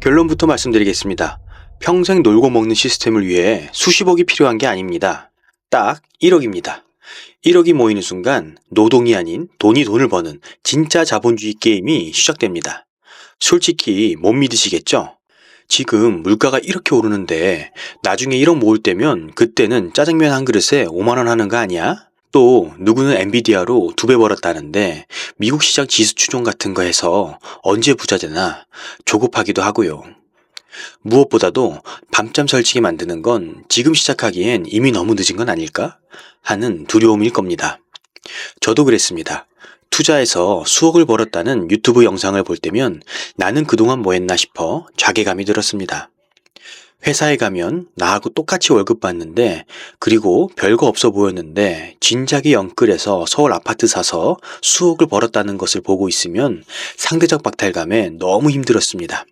결론부터 말씀드리겠습니다. 평생 놀고 먹는 시스템을 위해 수십억이 필요한 게 아닙니다. 딱 1억입니다. 1억이 모이는 순간 노동이 아닌 돈이 돈을 버는 진짜 자본주의 게임이 시작됩니다. 솔직히 못 믿으시겠죠? 지금 물가가 이렇게 오르는데 나중에 1억 모을 때면 그때는 짜장면 한 그릇에 5만 원 하는 거 아니야? 또 누구는 엔비디아로 2배 벌었다는데 미국 시장 지수 추종 같은 거 해서 언제 부자 되나 조급하기도 하고요. 무엇보다도 밤잠 설치게 만드는 건 지금 시작하기엔 이미 너무 늦은 건 아닐까 하는 두려움일 겁니다. 저도 그랬습니다. 투자해서 수억을 벌었다는 유튜브 영상을 볼 때면 나는 그동안 뭐 했나 싶어 자괴감이 들었습니다. 회사에 가면 나하고 똑같이 월급 받는데 그리고 별거 없어 보였는데 진작에 영끌에서 서울 아파트 사서 수억을 벌었다는 것을 보고 있으면 상대적 박탈감에 너무 힘들었습니다.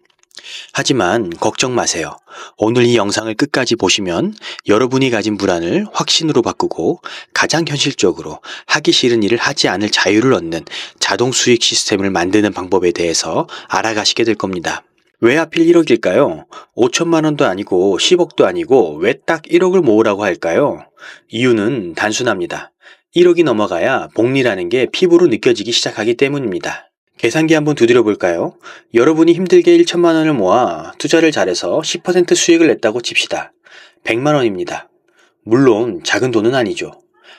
하지만 걱정 마세요. 오늘 이 영상을 끝까지 보시면 여러분이 가진 불안을 확신으로 바꾸고 가장 현실적으로 하기 싫은 일을 하지 않을 자유를 얻는 자동 수익 시스템을 만드는 방법에 대해서 알아가시게 될 겁니다. 왜 하필 1억일까요? 5천만 원도 아니고 10억도 아니고 왜 딱 1억을 모으라고 할까요? 이유는 단순합니다. 1억이 넘어가야 복리라는 게 피부로 느껴지기 시작하기 때문입니다. 계산기 한번 두드려 볼까요? 여러분이 힘들게 1천만 원을 모아 투자를 잘해서 10% 수익을 냈다고 칩시다. 100만 원입니다. 물론 작은 돈은 아니죠.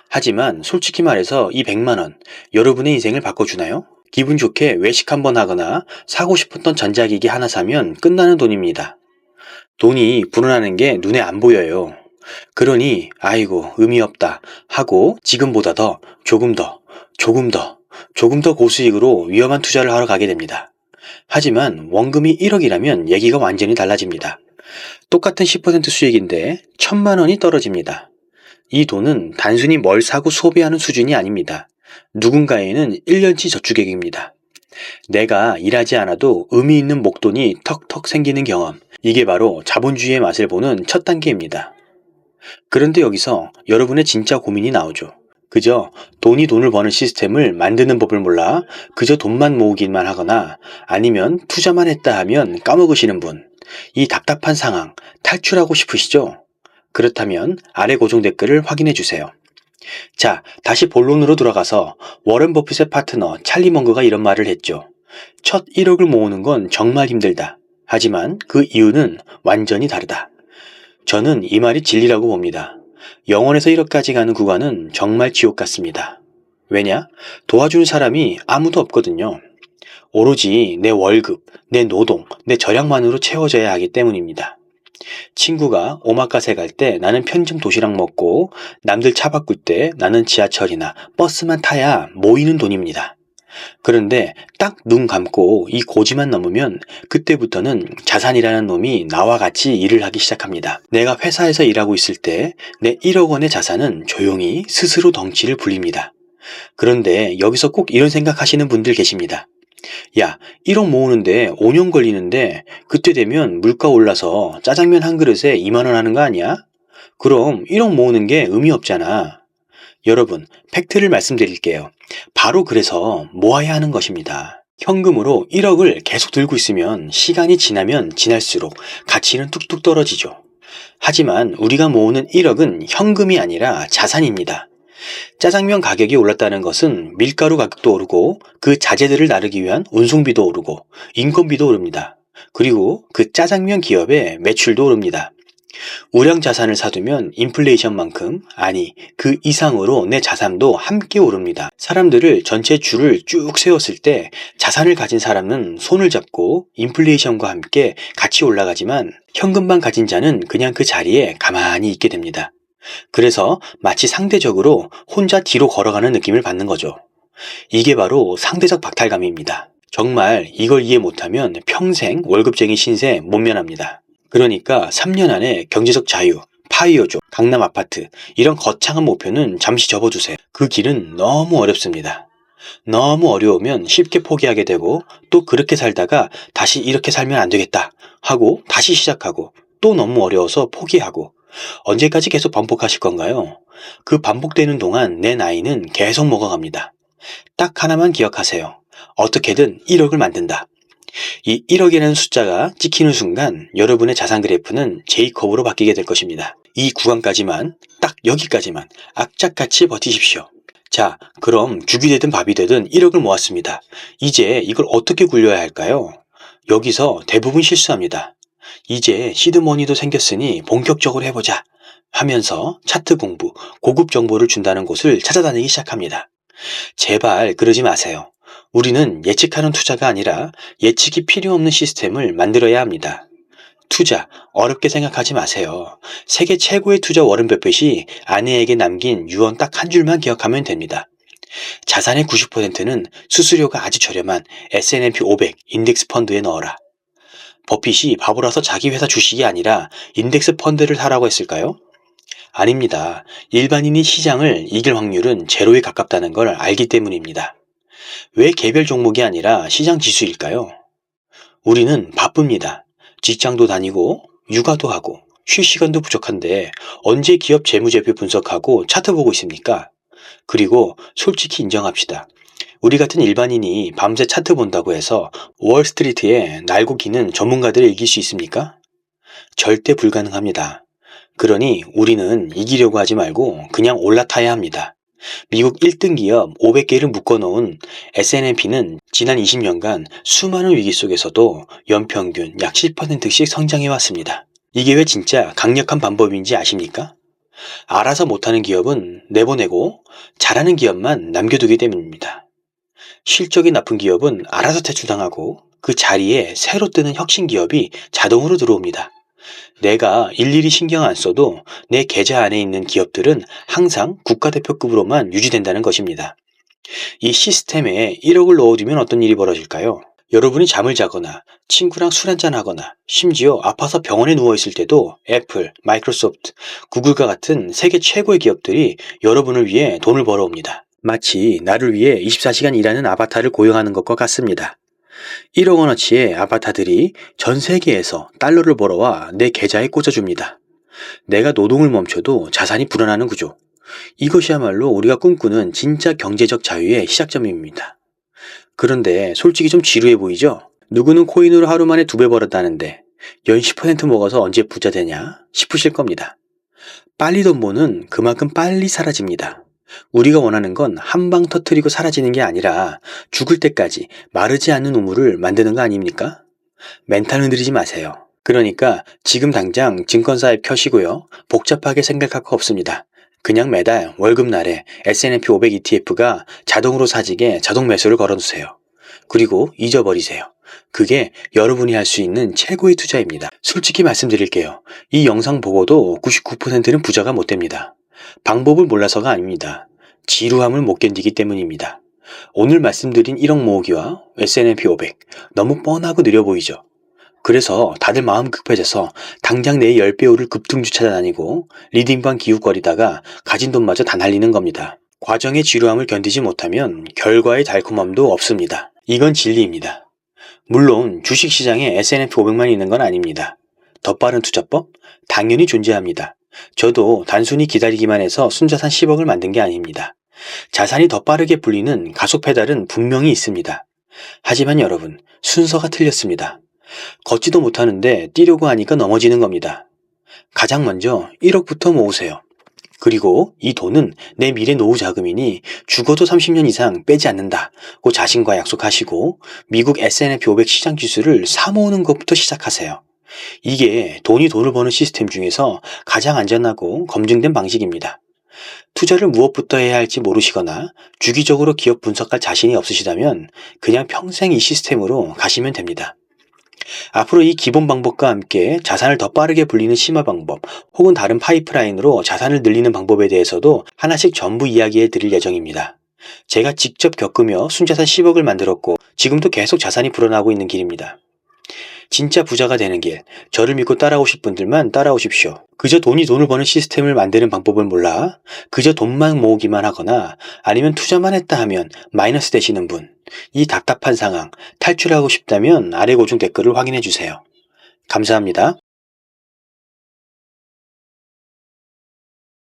하지만 솔직히 말해서 이 100만 원, 여러분의 인생을 바꿔주나요? 기분 좋게 외식 한번 하거나 사고 싶었던 전자기기 하나 사면 끝나는 돈입니다. 돈이 불어나는 게 눈에 안 보여요. 그러니 아이고 의미 없다 하고 지금보다 더 조금 더 고수익으로 위험한 투자를 하러 가게 됩니다. 하지만 원금이 1억이라면 얘기가 완전히 달라집니다. 똑같은 10% 수익인데 1,000만 원이 떨어집니다. 이 돈은 단순히 뭘 사고 소비하는 수준이 아닙니다. 누군가에는 1년치 저축액입니다. 내가 일하지 않아도 의미 있는 목돈이 턱턱 생기는 경험. 이게 바로 자본주의의 맛을 보는 첫 단계입니다. 그런데 여기서 여러분의 진짜 고민이 나오죠. 그저 돈이 돈을 버는 시스템을 만드는 법을 몰라 그저 돈만 모으기만 하거나 아니면 투자만 했다 하면 까먹으시는 분. 이 답답한 상황 탈출하고 싶으시죠? 그렇다면 아래 고정 댓글을 확인해 주세요. 자, 다시 본론으로 돌아가서 워런 버핏의 파트너 찰리 먼거가 이런 말을 했죠. 첫 1억을 모으는 건 정말 힘들다. 하지만 그 이유는 완전히 다르다. 저는 이 말이 진리라고 봅니다. 0원에서 1억까지 가는 구간은 정말 지옥 같습니다. 왜냐? 도와주는 사람이 아무도 없거든요. 오로지 내 월급, 내 노동, 내 절약만으로 채워져야 하기 때문입니다. 친구가 오마카세 갈 때 나는 편의점 도시락 먹고 남들 차 바꿀 때 나는 지하철이나 버스만 타야 모이는 돈입니다. 그런데 딱 눈 감고 이 고지만 넘으면 그때부터는 자산이라는 놈이 나와 같이 일을 하기 시작합니다. 내가 회사에서 일하고 있을 때 내 1억 원의 자산은 조용히 스스로 덩치를 불립니다. 그런데 여기서 꼭 이런 생각하시는 분들 계십니다. 야, 1억 모으는데 5년 걸리는데 그때 되면 물가 올라서 짜장면 한 그릇에 2만 원 하는 거 아니야? 그럼 1억 모으는 게 의미 없잖아. 여러분, 팩트를 말씀드릴게요. 바로 그래서 모아야 하는 것입니다. 현금으로 1억을 계속 들고 있으면 시간이 지나면 지날수록 가치는 뚝뚝 떨어지죠. 하지만 우리가 모으는 1억은 현금이 아니라 자산입니다. 짜장면 가격이 올랐다는 것은 밀가루 가격도 오르고 그 자재들을 나르기 위한 운송비도 오르고 인건비도 오릅니다. 그리고 그 짜장면 기업의 매출도 오릅니다. 우량 자산을 사두면 인플레이션만큼 아니 그 이상으로 내 자산도 함께 오릅니다. 사람들을 전체 줄을 쭉 세웠을 때 자산을 가진 사람은 손을 잡고 인플레이션과 함께 같이 올라가지만 현금만 가진 자는 그냥 그 자리에 가만히 있게 됩니다. 그래서 마치 상대적으로 혼자 뒤로 걸어가는 느낌을 받는 거죠. 이게 바로 상대적 박탈감입니다. 정말 이걸 이해 못하면 평생 월급쟁이 신세 못 면합니다. 그러니까 3년 안에 경제적 자유, 파이어족, 강남 아파트 이런 거창한 목표는 잠시 접어두세요. 그 길은 너무 어렵습니다. 너무 어려우면 쉽게 포기하게 되고 또 그렇게 살다가 다시 이렇게 살면 안 되겠다 하고 다시 시작하고 또 너무 어려워서 포기하고 언제까지 계속 반복하실 건가요? 그 반복되는 동안 내 나이는 계속 먹어갑니다. 딱 하나만 기억하세요. 어떻게든 1억을 만든다. 이 1억이라는 숫자가 찍히는 순간 여러분의 자산 그래프는 J커브로 바뀌게 될 것입니다. 이 구간까지만, 딱 여기까지만 악착같이 버티십시오. 자, 그럼 죽이 되든 밥이 되든 1억을 모았습니다. 이제 이걸 어떻게 굴려야 할까요? 여기서 대부분 실수합니다. 이제 시드머니도 생겼으니 본격적으로 해보자 하면서 차트 공부, 고급 정보를 준다는 곳을 찾아다니기 시작합니다. 제발 그러지 마세요. 우리는 예측하는 투자가 아니라 예측이 필요 없는 시스템을 만들어야 합니다. 투자, 어렵게 생각하지 마세요. 세계 최고의 투자 워런 버핏이 아내에게 남긴 유언 딱 한 줄만 기억하면 됩니다. 자산의 90%는 수수료가 아주 저렴한 S&P 500 인덱스 펀드에 넣어라. 버핏이 바보라서 자기 회사 주식이 아니라 인덱스 펀드를 사라고 했을까요? 아닙니다. 일반인이 시장을 이길 확률은 제로에 가깝다는 걸 알기 때문입니다. 왜 개별 종목이 아니라 시장 지수일까요? 우리는 바쁩니다. 직장도 다니고 육아도 하고 쉴 시간도 부족한데 언제 기업 재무제표 분석하고 차트 보고 있습니까? 그리고 솔직히 인정합시다. 우리 같은 일반인이 밤새 차트 본다고 해서 월스트리트에 날고 기는 전문가들을 이길 수 있습니까? 절대 불가능합니다. 그러니 우리는 이기려고 하지 말고 그냥 올라타야 합니다. 미국 1등 기업 500개를 묶어놓은 S&P는 지난 20년간 수많은 위기 속에서도 연평균 약 10%씩 성장해왔습니다. 이게 왜 진짜 강력한 방법인지 아십니까? 알아서 못하는 기업은 내보내고 잘하는 기업만 남겨두기 때문입니다. 실적이 나쁜 기업은 알아서 퇴출당하고 그 자리에 새로 뜨는 혁신 기업이 자동으로 들어옵니다. 내가 일일이 신경 안 써도 내 계좌 안에 있는 기업들은 항상 국가대표급으로만 유지된다는 것입니다. 이 시스템에 1억을 넣어두면 어떤 일이 벌어질까요? 여러분이 잠을 자거나 친구랑 술 한잔 하거나 심지어 아파서 병원에 누워있을 때도 애플, 마이크로소프트, 구글과 같은 세계 최고의 기업들이 여러분을 위해 돈을 벌어옵니다. 마치 나를 위해 24시간 일하는 아바타를 고용하는 것과 같습니다. 1억 원어치의 아바타들이 전 세계에서 달러를 벌어와 내 계좌에 꽂아줍니다. 내가 노동을 멈춰도 자산이 불어나는 구조. 이것이야말로 우리가 꿈꾸는 진짜 경제적 자유의 시작점입니다. 그런데 솔직히 좀 지루해 보이죠? 누구는 코인으로 하루 만에 2배 벌었다는데 연 10% 먹어서 언제 부자 되냐 싶으실 겁니다. 빨리 돈 버는 그만큼 빨리 사라집니다. 우리가 원하는 건 한 방 터트리고 사라지는 게 아니라 죽을 때까지 마르지 않는 우물을 만드는 거 아닙니까? 멘탈 흔들리지 마세요. 그러니까 지금 당장 증권사 앱 켜시고요. 복잡하게 생각할 거 없습니다. 그냥 매달 월급날에 S&P 500 ETF가 자동으로 사직에 자동 매수를 걸어두세요. 그리고 잊어버리세요. 그게 여러분이 할 수 있는 최고의 투자입니다. 솔직히 말씀드릴게요. 이 영상 보고도 99%는 부자가 못 됩니다. 방법을 몰라서가 아닙니다. 지루함을 못 견디기 때문입니다. 오늘 말씀드린 1억 모으기와 S&P 500 너무 뻔하고 느려 보이죠? 그래서 다들 마음 급해져서 당장 내 10배우를 급등주 찾아다니고 리딩방 기웃거리다가 가진 돈마저 다 날리는 겁니다. 과정의 지루함을 견디지 못하면 결과의 달콤함도 없습니다. 이건 진리입니다. 물론 주식시장에 S&P 500만 있는 건 아닙니다. 더 빠른 투자법? 당연히 존재합니다. 저도 단순히 기다리기만 해서 순자산 10억을 만든 게 아닙니다. 자산이 더 빠르게 불리는 가속 페달은 분명히 있습니다. 하지만 여러분, 순서가 틀렸습니다. 걷지도 못하는데 뛰려고 하니까 넘어지는 겁니다. 가장 먼저 1억부터 모으세요. 그리고 이 돈은 내 미래 노후 자금이니 죽어도 30년 이상 빼지 않는다고 자신과 약속하시고 미국 S&P 500 시장 지수를 사 모으는 것부터 시작하세요. 이게 돈이 돈을 버는 시스템 중에서 가장 안전하고 검증된 방식입니다. 투자를 무엇부터 해야 할지 모르시거나 주기적으로 기업 분석할 자신이 없으시다면 그냥 평생 이 시스템으로 가시면 됩니다. 앞으로 이 기본 방법과 함께 자산을 더 빠르게 불리는 심화 방법 혹은 다른 파이프라인으로 자산을 늘리는 방법에 대해서도 하나씩 전부 이야기해 드릴 예정입니다. 제가 직접 겪으며 순자산 10억을 만들었고 지금도 계속 자산이 불어나고 있는 길입니다. 진짜 부자가 되는 길, 저를 믿고 따라오실 분들만 따라오십시오. 그저 돈이 돈을 버는 시스템을 만드는 방법을 몰라 그저 돈만 모으기만 하거나 아니면 투자만 했다 하면 마이너스 되시는 분, 이 답답한 상황 탈출하고 싶다면 아래 고정 댓글을 확인해 주세요. 감사합니다.